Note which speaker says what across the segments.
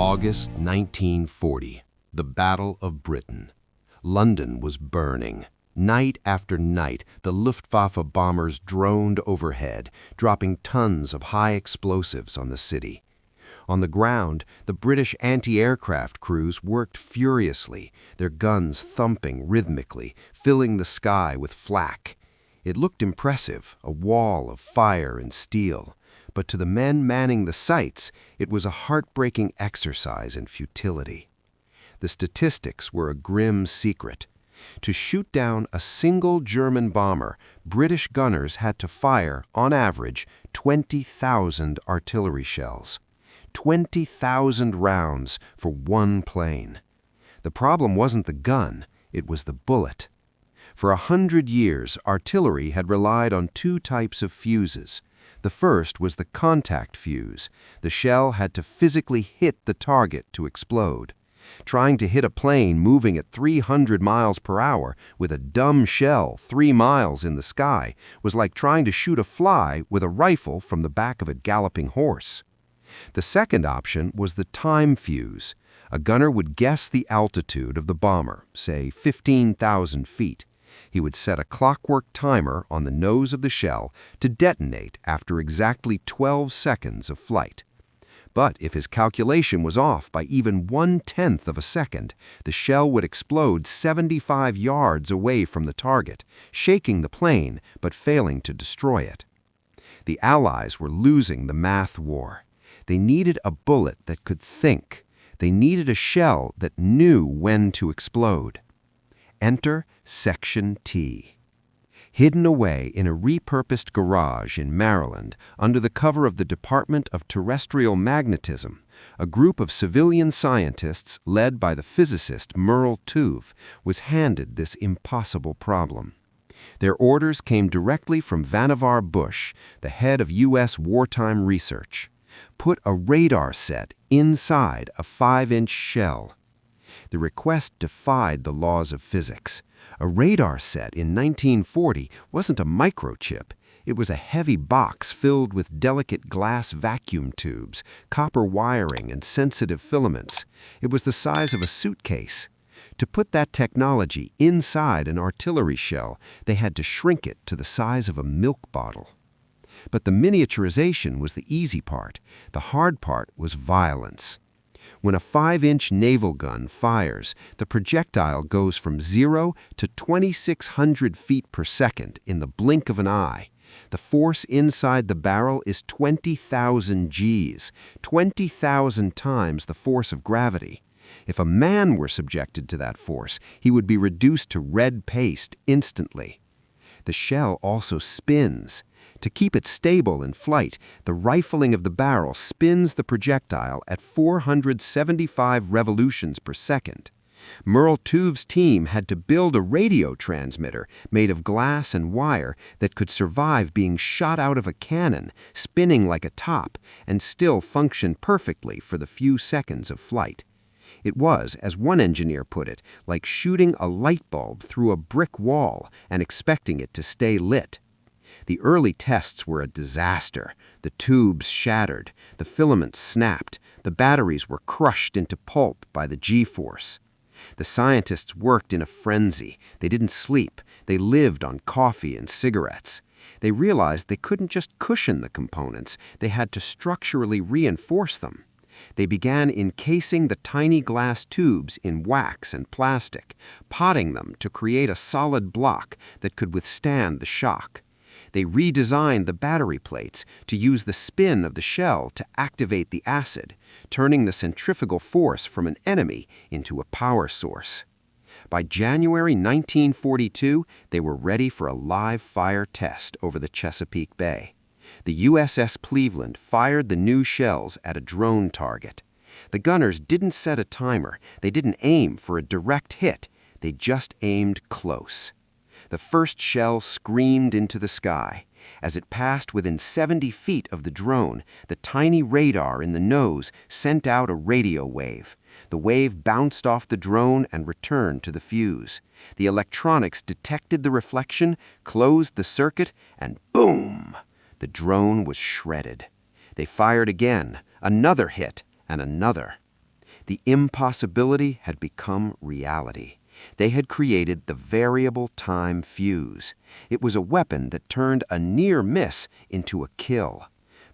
Speaker 1: August 1940, the Battle of Britain. London was burning. Night after night, the Luftwaffe bombers droned overhead, dropping tons of high explosives on the city. On the ground, the British anti-aircraft crews worked furiously, their guns thumping rhythmically, filling the sky with flak. It looked impressive, a wall of fire and steel. But to the men manning the sights, it was a heartbreaking exercise in futility. The statistics were a grim secret. To shoot down a single German bomber, British gunners had to fire, on average, 20,000 artillery shells. 20,000 rounds for one plane. The problem wasn't the gun, it was the bullet. For 100 years, artillery had relied on two types of fuses. The first was the contact fuse. The shell had to physically hit the target to explode. Trying to hit a plane moving at 300 miles per hour with a dumb shell 3 miles in the sky was like trying to shoot a fly with a rifle from the back of a galloping horse. The second option was the time fuse. A gunner would guess the altitude of the bomber, say 15,000 feet. He would set a clockwork timer on the nose of the shell to detonate after exactly 12 seconds of flight. But if his calculation was off by even 1/10 of a second, the shell would explode 75 yards away from the target, shaking the plane but failing to destroy it. The Allies were losing the math war. They needed a bullet that could think. They needed a shell that knew when to explode. Enter Section T. Hidden away in a repurposed garage in Maryland under the cover of the Department of Terrestrial Magnetism, a group of civilian scientists led by the physicist Merle Tuve was handed this impossible problem. Their orders came directly from Vannevar Bush, the head of U.S. wartime research. Put a radar set inside a 5-inch shell. The request defied the laws of physics. A radar set in 1940 wasn't a microchip. It was a heavy box filled with delicate glass vacuum tubes, copper wiring, and sensitive filaments. It was the size of a suitcase. To put that technology inside an artillery shell, they had to shrink it to the size of a milk bottle. But the miniaturization was the easy part. The hard part was violence. When a 5-inch naval gun fires, the projectile goes from 0 to 2,600 feet per second in the blink of an eye. The force inside the barrel is 20,000 Gs, 20,000 times the force of gravity. If a man were subjected to that force, he would be reduced to red paste instantly. The shell also spins. To keep it stable in flight, the rifling of the barrel spins the projectile at 475 revolutions per second. Merle Tuve's team had to build a radio transmitter made of glass and wire that could survive being shot out of a cannon, spinning like a top, and still function perfectly for the few seconds of flight. It was, as one engineer put it, like shooting a light bulb through a brick wall and expecting it to stay lit. The early tests were a disaster. The tubes shattered, the filaments snapped, the batteries were crushed into pulp by the G-force. The scientists worked in a frenzy. They didn't sleep. They lived on coffee and cigarettes. They realized they couldn't just cushion the components. They had to structurally reinforce them. They began encasing the tiny glass tubes in wax and plastic, potting them to create a solid block that could withstand the shock. They redesigned the battery plates to use the spin of the shell to activate the acid, turning the centrifugal force from an enemy into a power source. By January 1942, they were ready for a live fire test over the Chesapeake Bay. The USS Cleveland fired the new shells at a drone target. The gunners didn't set a timer. They didn't aim for a direct hit. They just aimed close. The first shell screamed into the sky. As it passed within 70 feet of the drone, the tiny radar in the nose sent out a radio wave. The wave bounced off the drone and returned to the fuse. The electronics detected the reflection, closed the circuit, and boom! The drone was shredded. They fired again, another hit, and another.
Speaker 2: The impossibility had become reality. They had created the variable time fuse. It was a weapon that turned a near miss into a kill.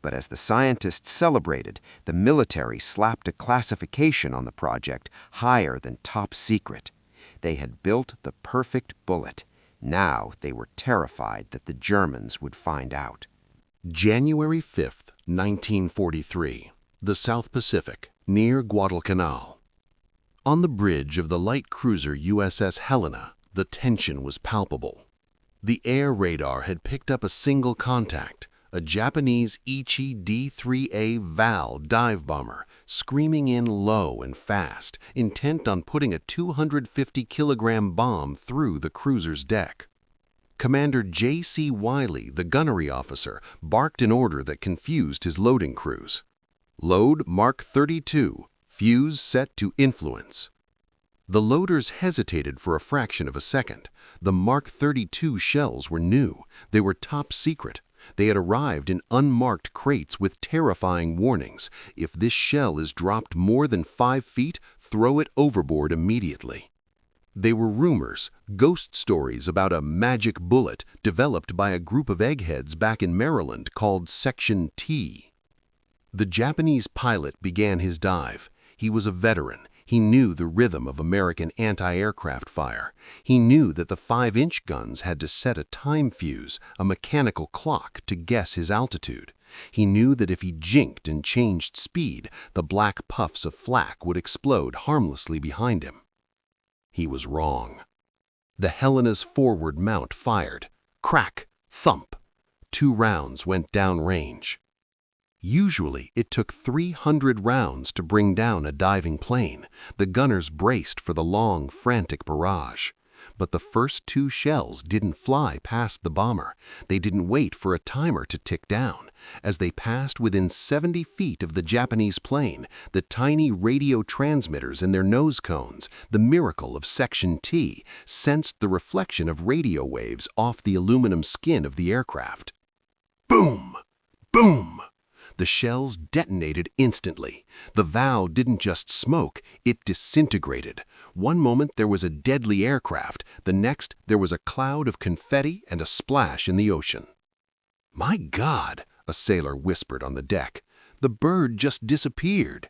Speaker 2: But as the scientists celebrated, the military slapped a classification on the project higher than top secret. They had built the perfect bullet. Now they were terrified that the Germans would find out.
Speaker 3: January 5th, 1943. The South Pacific, near Guadalcanal. On the bridge of the light cruiser USS Helena, the tension was palpable. The air radar had picked up a single contact, a Japanese Ichi D-3A Val dive bomber, screaming in low and fast, intent on putting a 250-kilogram bomb through the cruiser's deck. Commander J.C. Wiley, the gunnery officer, barked an order that confused his loading crews. Load Mark 32, fuse set to influence. The loaders hesitated for a fraction of a second. The Mark 32 shells were new. They were top secret. They had arrived in unmarked crates with terrifying warnings. If this shell is dropped more than 5 feet, throw it overboard immediately. They were rumors, ghost stories about a magic bullet developed by a group of eggheads back in Maryland called Section T. The Japanese pilot began his dive. He was a veteran. He knew the rhythm of American anti-aircraft fire. He knew that the 5-inch guns had to set a time fuse, a mechanical clock, to guess his altitude. He knew that if he jinked and changed speed, the black puffs of flak would explode harmlessly behind him. He was wrong. The Helena's forward mount fired. Crack! Thump! 2 rounds went downrange. Usually, it took 300 rounds to bring down a diving plane. The gunners braced for the long, frantic barrage. But the first 2 shells didn't fly past the bomber. They didn't wait for a timer to tick down. As they passed within 70 feet of the Japanese plane, the tiny radio transmitters in their nose cones, the miracle of Section T, sensed the reflection of radio waves off the aluminum skin of the aircraft. Boom! Boom! The shells detonated instantly. The Val didn't just smoke, it disintegrated. One moment there was a deadly aircraft, the next there was a cloud of confetti and a splash in the ocean. "My God," a sailor whispered on the deck, "the bird just disappeared."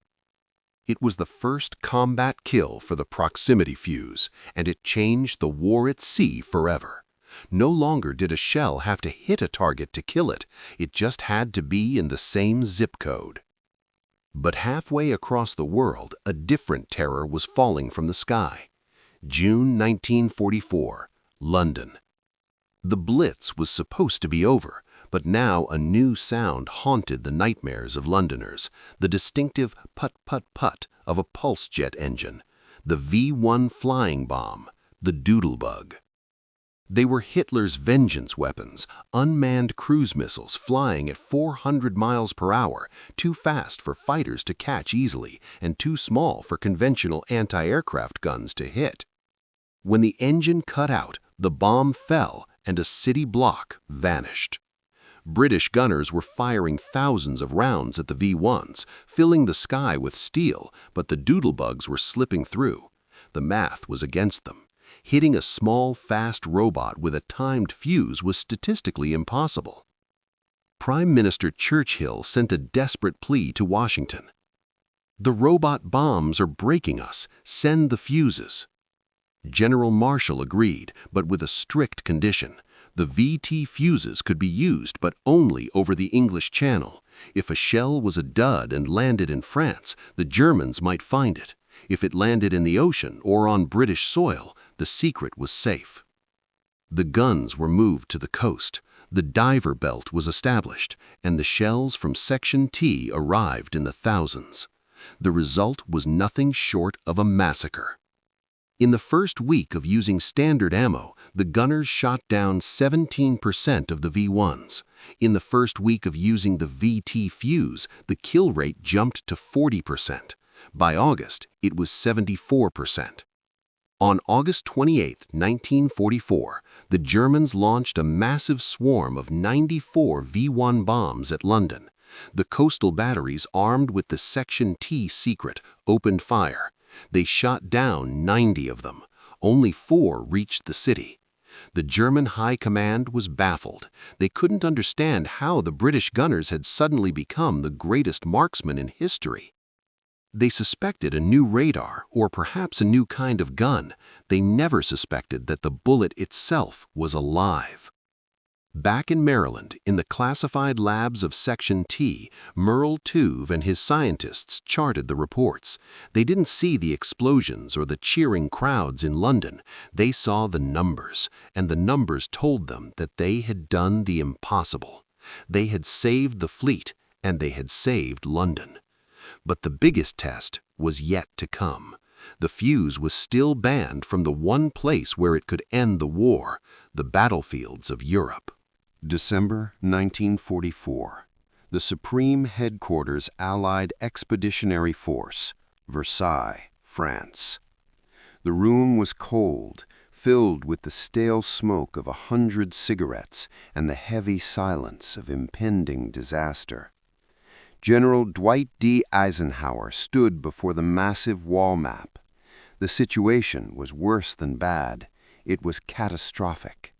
Speaker 3: It was the first combat kill for the proximity fuse, and it changed the war at sea forever. No longer did a shell have to hit a target to kill it. It just had to be in the same zip code. But halfway across the world, a different terror was falling from the sky. June 1944, London. The Blitz was supposed to be over, but now a new sound haunted the nightmares of Londoners, the distinctive put-put-put of a pulse jet engine, the V-1 flying bomb, the doodlebug. They were Hitler's vengeance weapons, unmanned cruise missiles flying at 400 miles per hour, too fast for fighters to catch easily and too small for conventional anti-aircraft guns to hit. When the engine cut out, the bomb fell and a city block vanished. British gunners were firing thousands of rounds at the V-1s, filling the sky with steel, but the doodlebugs were slipping through. The math was against them. Hitting a small, fast robot with a timed fuse was statistically impossible. Prime Minister Churchill sent a desperate plea to Washington. "The robot bombs are breaking us. Send the fuses." General Marshall agreed, but with a strict condition. The VT fuses could be used, but only over the English Channel. If a shell was a dud and landed in France, the Germans might find it. If it landed in the ocean or on British soil, the secret was safe. The guns were moved to the coast, the diver belt was established, and the shells from Section T arrived in the thousands. The result was nothing short of a massacre. In the first week of using standard ammo, the gunners shot down 17% of the V-1s. In the first week of using the VT fuse, the kill rate jumped to 40%. By August, it was 74%. On August 28, 1944, the Germans launched a massive swarm of 94 V-1 bombs at London. The coastal batteries, armed with the Section T secret, opened fire. They shot down 90 of them. Only 4 reached the city. The German high command was baffled. They couldn't understand how the British gunners had suddenly become the greatest marksmen in history. They suspected a new radar, or perhaps a new kind of gun. They never suspected that the bullet itself was alive. Back in Maryland, in the classified labs of Section T, Merle Tuve and his scientists charted the reports. They didn't see the explosions or the cheering crowds in London. They saw the numbers, and the numbers told them that they had done the impossible. They had saved the fleet, and they had saved London. But the biggest test was yet to come. The fuse was still banned from the one place where it could end the war, the battlefields of Europe.
Speaker 1: December 1944. The Supreme Headquarters Allied Expeditionary Force, Versailles, France. The room was cold, filled with the stale smoke of 100 cigarettes and the heavy silence of impending disaster. General Dwight D. Eisenhower stood before the massive wall map. The situation was worse than bad. It was catastrophic.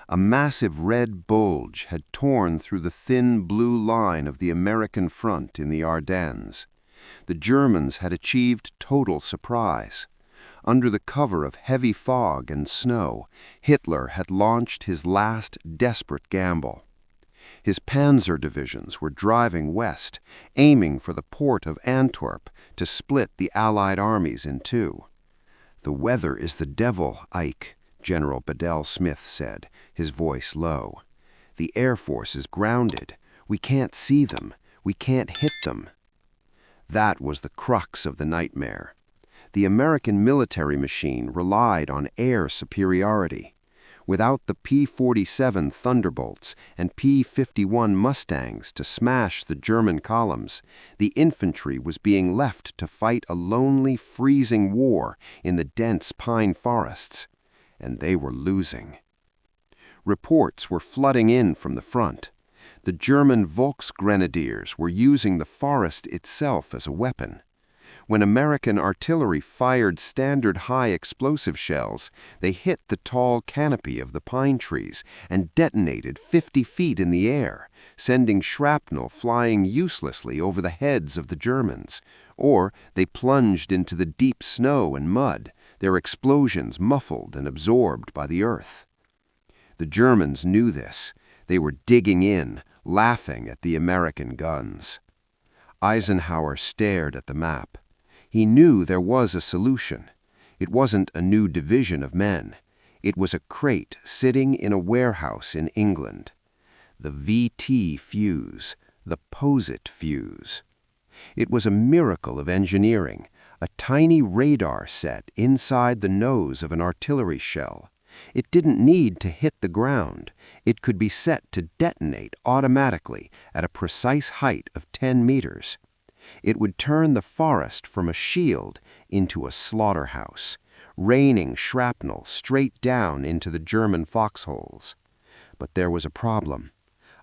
Speaker 1: A massive red bulge had torn through the thin blue line of the American front in the Ardennes. The Germans had achieved total surprise. Under the cover of heavy fog and snow, Hitler had launched his last desperate gamble. His panzer divisions were driving west, aiming for the port of Antwerp to split the Allied armies in two. "The weather is the devil, Ike," General Bedell Smith said, his voice low. "The Air Force is grounded. We can't see them. We can't hit them." That was the crux of the nightmare. The American military machine relied on air superiority. Without the P-47 Thunderbolts and P-51 Mustangs to smash the German columns, the infantry was being left to fight a lonely, freezing war in the dense pine forests. And they were losing. Reports were flooding in from the front. The German Volksgrenadiers were using the forest itself as a weapon. When American artillery fired standard high explosive shells, they hit the tall canopy of the pine trees and detonated 50 feet in the air, sending shrapnel flying uselessly over the heads of the Germans. Or they plunged into the deep snow and mud, their explosions muffled and absorbed by the earth. The Germans knew this. They were digging in, laughing at the American guns. Eisenhower stared at the map. He knew there was a solution. It wasn't a new division of men. It was a crate sitting in a warehouse in England. The VT fuse, the POSIT fuse. It was a miracle of engineering, a tiny radar set inside the nose of an artillery shell. It didn't need to hit the ground. It could be set to detonate automatically at a precise height of 10 meters. It would turn the forest from a shield into a slaughterhouse, raining shrapnel straight down into the German foxholes. But there was a problem.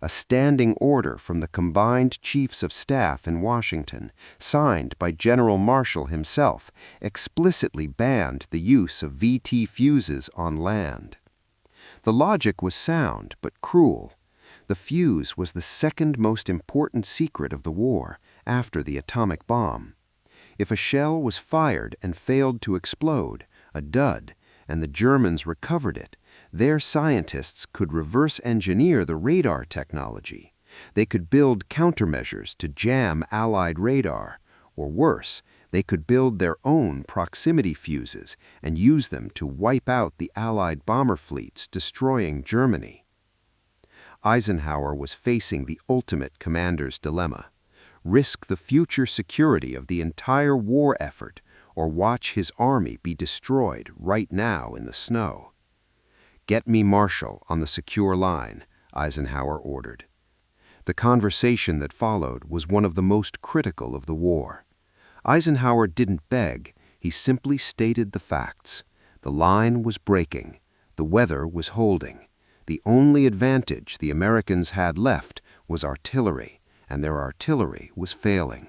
Speaker 1: A standing order from the combined chiefs of staff in Washington, signed by General Marshall himself, explicitly banned the use of VT fuses on land. The logic was sound but cruel. The fuse was the second most important secret of the war, after the atomic bomb. If a shell was fired and failed to explode, a dud, and the Germans recovered it, their scientists could reverse engineer the radar technology. They could build countermeasures to jam Allied radar, or worse, they could build their own proximity fuses and use them to wipe out the Allied bomber fleets destroying Germany. Eisenhower was facing the ultimate commander's dilemma: risk the future security of the entire war effort, or watch his army be destroyed right now in the snow. "Get me Marshall on the secure line," Eisenhower ordered. The conversation that followed was one of the most critical of the war. Eisenhower didn't beg, he simply stated the facts. The line was breaking. The weather was holding. The only advantage the Americans had left was artillery,
Speaker 2: and their artillery was failing.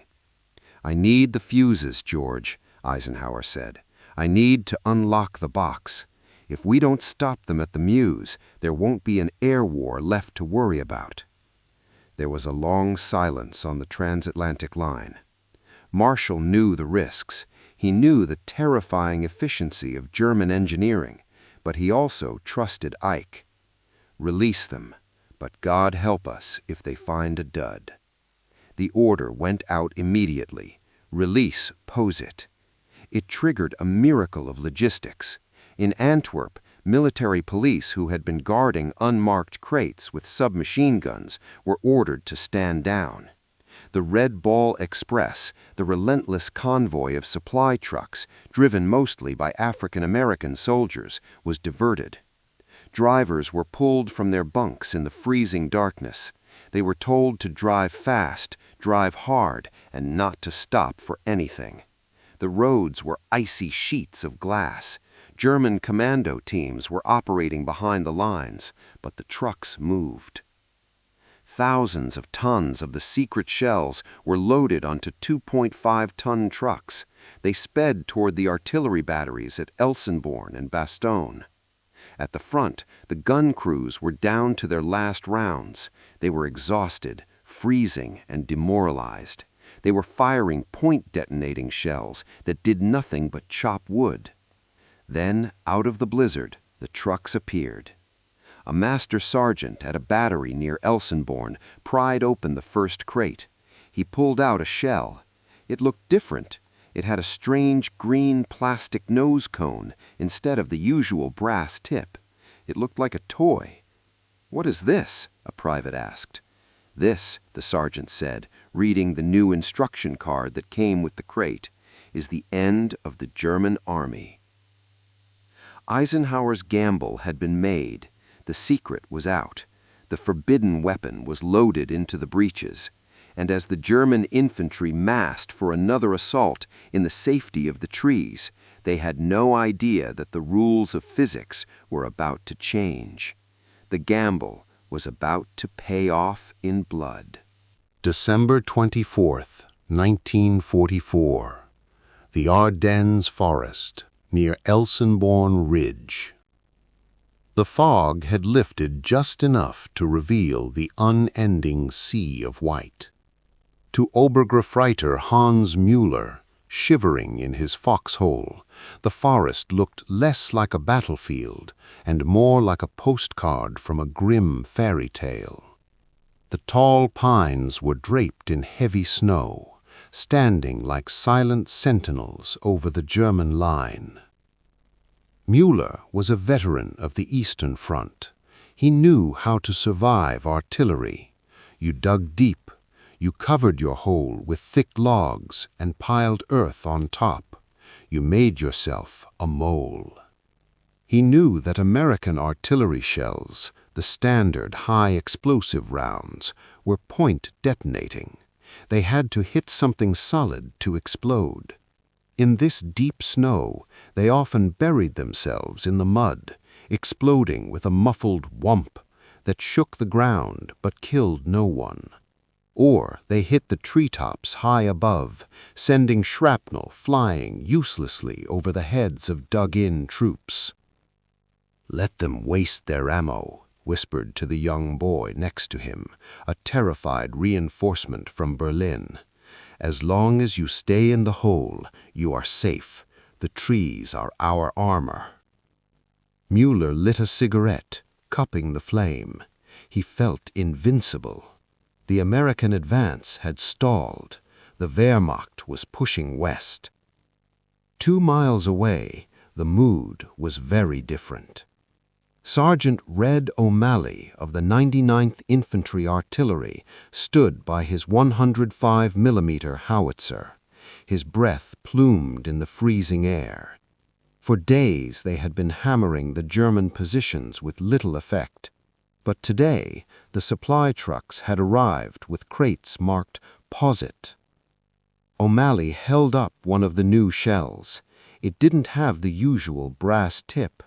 Speaker 2: "I need the fuses, George," Eisenhower said. "I need to unlock the box. If we don't stop them at the Meuse, there won't be an air war left to worry about." There was a long silence on the transatlantic line. Marshall knew the risks. He knew the terrifying efficiency of German engineering, but he also trusted Ike. "Release them, but God help us if they find a dud." The order went out immediately. "Release Posit." It triggered a miracle of logistics. In Antwerp, military police who had been guarding unmarked crates with submachine guns were ordered to stand down. The Red Ball Express, the relentless convoy of supply trucks, driven mostly by African American soldiers, was diverted. Drivers were pulled from their bunks in the freezing darkness. They were told to drive fast, drive hard, and not to stop for anything. The roads were icy sheets of glass. German commando teams were operating behind the lines, but the trucks moved. Thousands of tons of the secret shells were loaded onto 2.5-ton trucks. They sped toward the artillery batteries at Elsenborn and Bastogne. At the front, the gun crews were down to their last rounds. They were exhausted, freezing, and demoralized. They were firing point-detonating shells that did nothing but chop wood. Then, out of the blizzard, the trucks appeared. A master sergeant at a battery near Elsenborn pried open the first crate. He pulled out a shell. It looked different. It had a strange green plastic nose cone instead of the usual brass tip. It looked like a toy. "What is this?" a private asked. "This," the sergeant said, reading the new instruction card that came with the crate, "is the end of the German army." Eisenhower's gamble had been made. The secret was out. The forbidden weapon was loaded into the breeches. And as the German infantry massed for another assault in the safety of the trees, they had no idea that the rules of physics were about to change. The gamble was about to pay off in blood.
Speaker 3: December 24th, 1944. The Ardennes Forest, near Elsenborn Ridge. The fog had lifted just enough to reveal the unending sea of white. To Obergrafreiter Hans Müller, shivering in his foxhole, the forest looked less like a battlefield and more like a postcard from a grim fairy tale. The tall pines were draped in heavy snow, standing like silent sentinels over the German line. Müller was a veteran of the Eastern Front. He knew how to survive artillery. You dug deep. You covered your hole with thick logs and piled earth on top. You made yourself a mole. He knew that American artillery shells, the standard high-explosive rounds, were point detonating. They had to hit something solid to explode. In this deep snow, they often buried themselves in the mud, exploding with a muffled whump that shook the ground but killed no one. Or they hit the treetops high above, sending shrapnel flying uselessly over the heads of dug-in troops. "Let them waste their ammo," whispered to the young boy next to him, a terrified reinforcement from Berlin. "As long as you stay in the hole, you are safe. The trees are our armor." Müller lit a cigarette, cupping the flame. He felt invincible. The American advance had stalled. The Wehrmacht was pushing west. 2 miles away, the mood was very different. Sergeant Red O'Malley of the 99th Infantry Artillery stood by his 105mm howitzer. His breath plumed in the freezing air. For days they had been hammering the German positions with little effect. But today, the supply trucks had arrived with crates marked Posit. O'Malley held up one of the new shells. It didn't have the usual brass tip.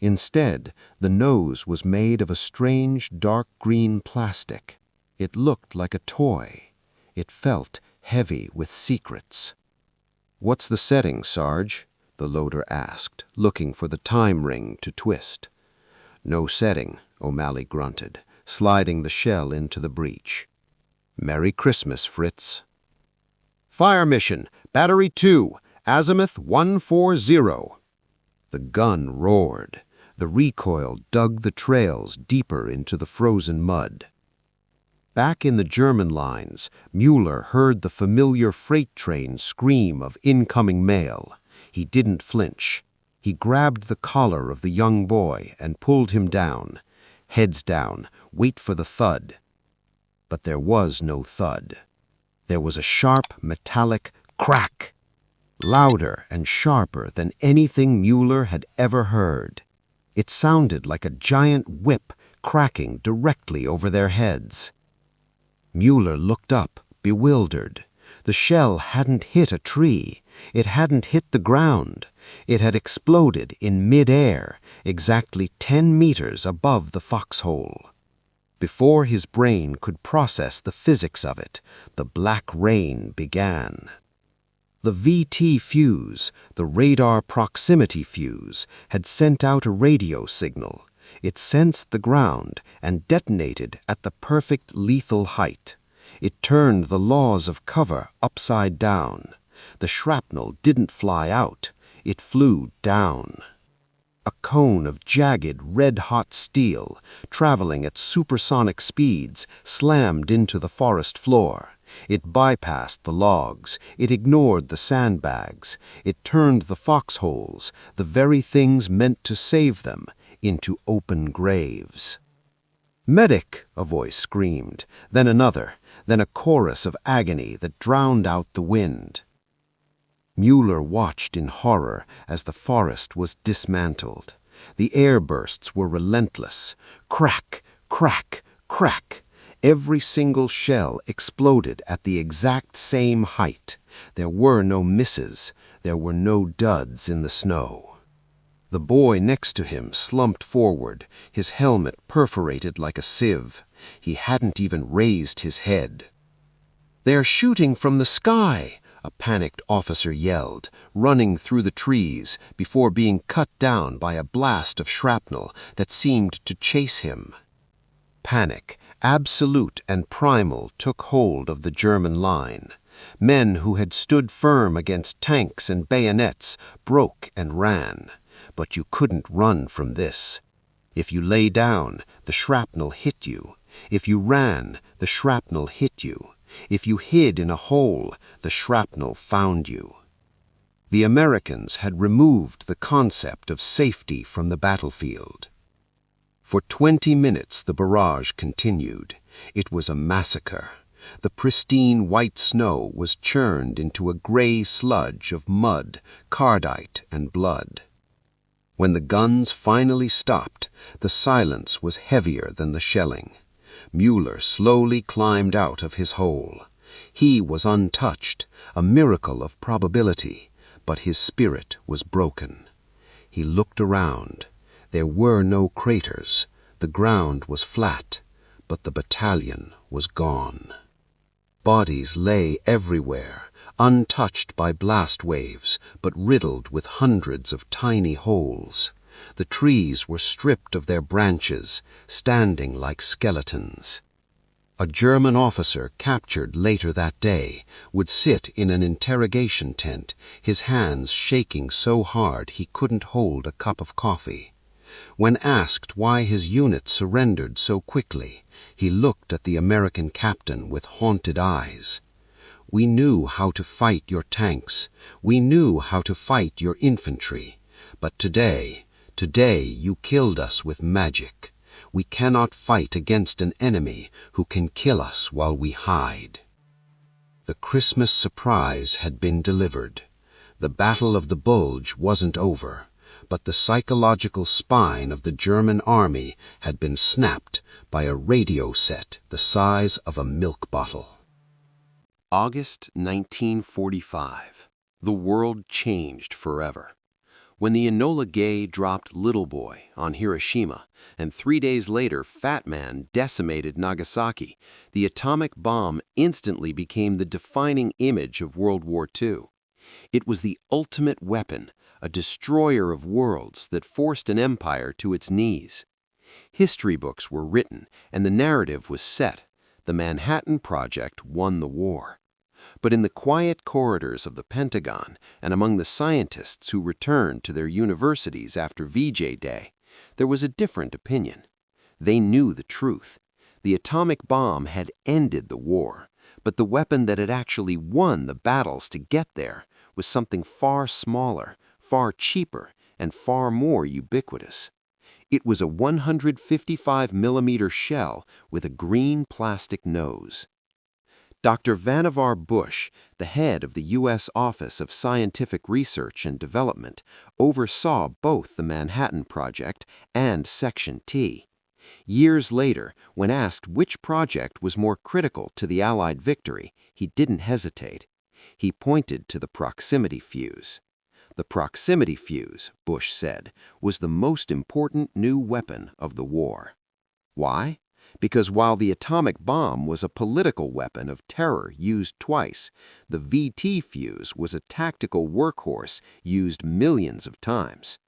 Speaker 3: Instead, the nose was made of a strange dark green plastic. It looked like a toy.
Speaker 2: It felt heavy with secrets. "What's the setting, Sarge?" the loader asked, looking for the time ring to twist. "No setting," O'Malley grunted, sliding the shell into the breech. "Merry Christmas, Fritz." "Fire mission, Battery 2, azimuth 140. The gun roared. The recoil dug the trails deeper into the frozen mud. Back in the German lines, Mueller heard the familiar freight train scream of incoming mail. He didn't flinch. He grabbed the collar of the young boy and pulled him down. Heads down, wait for the thud. But there was no thud. There was a sharp, metallic crack, louder and sharper than anything Mueller had ever heard. It sounded like a giant whip cracking directly over their heads. Mueller looked up, bewildered. The shell hadn't hit a tree. It hadn't hit the ground. It had exploded in mid-air, exactly 10 meters above the foxhole. Before his brain could process the physics of it, the black rain began. The VT fuse, the radar proximity fuse, had sent out a radio signal. It sensed the ground and detonated at the perfect lethal height. It turned the laws of cover upside down. The shrapnel didn't fly out. It flew down. A cone of jagged, red-hot steel, traveling at supersonic speeds, slammed into the forest floor. It bypassed the logs. It ignored the sandbags. It turned the foxholes, the very things meant to save them, into open graves. "Medic!" a voice screamed, then another, then a chorus of agony that drowned out the wind. Mueller watched in horror as the forest was dismantled. The air bursts were relentless. Crack, crack, crack. Every single shell exploded at the exact same height. There were no misses. There were no duds in the snow. The boy next to him slumped forward, his helmet perforated like a sieve. He hadn't even raised his head. "They're shooting from the sky!" a panicked officer yelled, running through the trees before being cut down by a blast of shrapnel that seemed to chase him. Panic, absolute and primal, took hold of the German line. Men who had stood firm against tanks and bayonets broke and ran. But you couldn't run from this. If you lay down, the shrapnel hit you. If you ran, the shrapnel hit you. If you hid in a hole, the shrapnel found you. The Americans had removed the concept of safety from the battlefield. For 20 minutes the barrage continued. It was a massacre. The pristine white snow was churned into a gray sludge of mud, cardite, and blood. When the guns finally stopped, the silence was heavier than the shelling. Mueller slowly climbed out of his hole. He was untouched, a miracle of probability, but his spirit was broken. He looked around. There were no craters. The ground was flat, but the battalion was gone. Bodies lay everywhere, untouched by blast waves, but riddled with hundreds of tiny holes. The trees were stripped of their branches, standing like skeletons. A German officer captured later that day would sit in an interrogation tent, his hands shaking so hard he couldn't hold a cup of coffee. When asked why his unit surrendered so quickly, he looked at the American captain with haunted eyes. "We knew how to fight your tanks. We knew how to fight your infantry. But today you killed us with magic. We cannot fight against an enemy who can kill us while we hide." The Christmas surprise had been delivered. The Battle of the Bulge wasn't over, but the psychological spine of the German army had been snapped by a radio set the size of a milk bottle. August 1945. The world changed forever.
Speaker 1: When the Enola Gay dropped Little Boy on Hiroshima, and 3 days later Fat Man decimated Nagasaki, the atomic bomb instantly became the defining image of World War II. It was the ultimate weapon, a destroyer of worlds that forced an empire to its knees. History books were written, and the narrative was set. The Manhattan Project won the war. But in the quiet corridors of the Pentagon and among the scientists who returned to their universities after VJ Day, there was a different opinion. They knew the truth. The atomic bomb had ended the war, but the weapon that had actually won the battles to get there was something far smaller, far cheaper, and far more ubiquitous. It was a 155-millimeter shell with a green plastic nose. Dr. Vannevar Bush, the head of the U.S. Office of Scientific Research and Development, oversaw both the Manhattan Project and Section T. Years later, when asked which project was more critical to the Allied victory, he didn't hesitate. He pointed to the proximity fuse. The proximity fuse, Bush said, was the most important new weapon of the war. Why? Because while the atomic bomb was a political weapon of terror used twice, the VT fuse was a tactical workhorse used millions of times.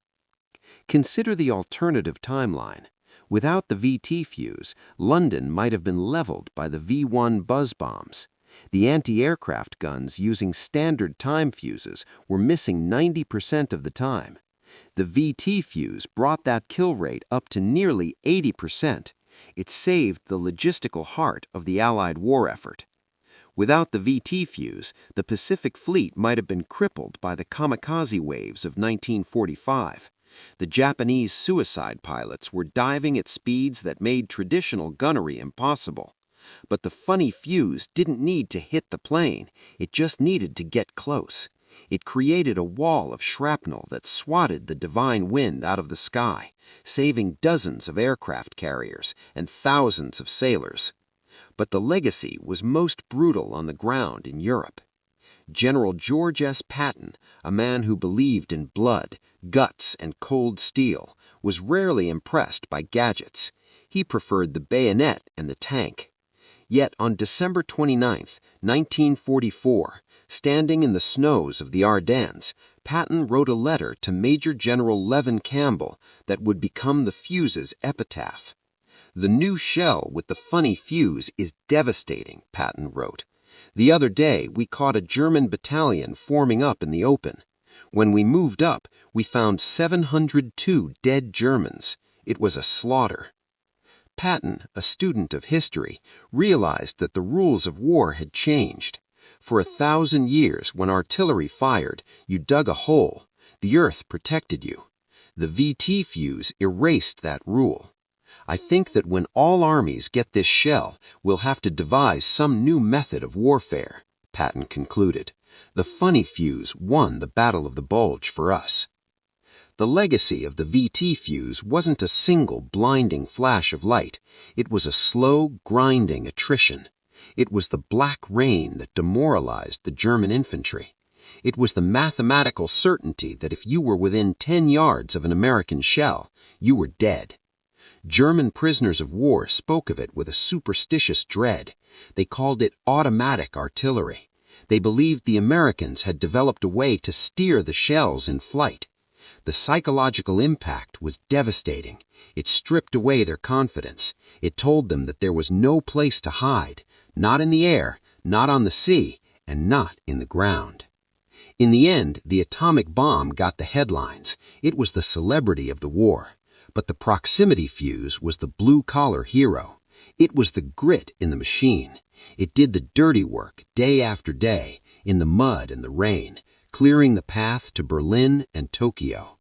Speaker 1: Consider the alternative timeline. Without the VT fuse, London might have been leveled by the V1 buzz bombs. The anti-aircraft guns using standard time fuses were missing 90% of the time. The VT fuse brought that kill rate up to nearly 80%. It saved the logistical heart of the Allied war effort. Without the VT fuse, the Pacific Fleet might have been crippled by the kamikaze waves of 1945. The Japanese suicide pilots were diving at speeds that made traditional gunnery impossible. But the funny fuse didn't need to hit the plane, it just needed to get close. It created a wall of shrapnel that swatted the divine wind out of the sky, saving dozens of aircraft carriers and thousands of sailors. But the legacy was most brutal on the ground in Europe. General George S. Patton, a man who believed in blood, guts, and cold steel, was rarely impressed by gadgets. He preferred the bayonet and the tank. Yet on December 29, 1944, standing in the snows of the Ardennes, Patton wrote a letter to Major General Levin Campbell that would become the fuse's epitaph. "The new shell with the funny fuse is devastating," Patton wrote. "The other day we caught a German battalion forming up in the open. When we moved up, we found 702 dead Germans. It was a slaughter." Patton, a student of history, realized that the rules of war had changed. For 1,000 years, when artillery fired, you dug a hole. The earth protected you. The VT fuse erased that rule. "I think that when all armies get this shell, we'll have to devise some new method of warfare," Patton concluded. "The funny fuse won the Battle of the Bulge for us." The legacy of the VT fuse wasn't a single blinding flash of light. It was a slow, grinding attrition. It was the black rain that demoralized the German infantry. It was the mathematical certainty that if you were within 10 yards of an American shell, you were dead. German prisoners of war spoke of it with a superstitious dread. They called it automatic artillery. They believed the Americans had developed a way to steer the shells in flight. The psychological impact was devastating. It stripped away their confidence. It told them that there was no place to hide, not in the air, not on the sea, and not in the ground. In the end, the atomic bomb got the headlines. It was the celebrity of the war. But the proximity fuse was the blue-collar hero. It was the grit in the machine. It did the dirty work day after day, in the mud and the rain, clearing the path to Berlin and Tokyo.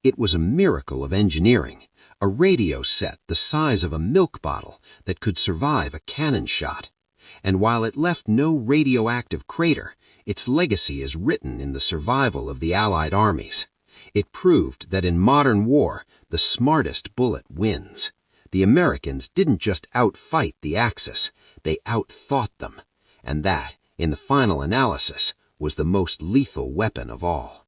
Speaker 1: It was a miracle of engineering, a radio set the size of a milk bottle that could survive a cannon shot. And while it left no radioactive crater, its legacy is written in the survival of the Allied armies. It proved that in modern war, the smartest bullet wins. The Americans didn't just outfight the Axis, they outthought them. And that, in the final analysis, was the most lethal weapon of all.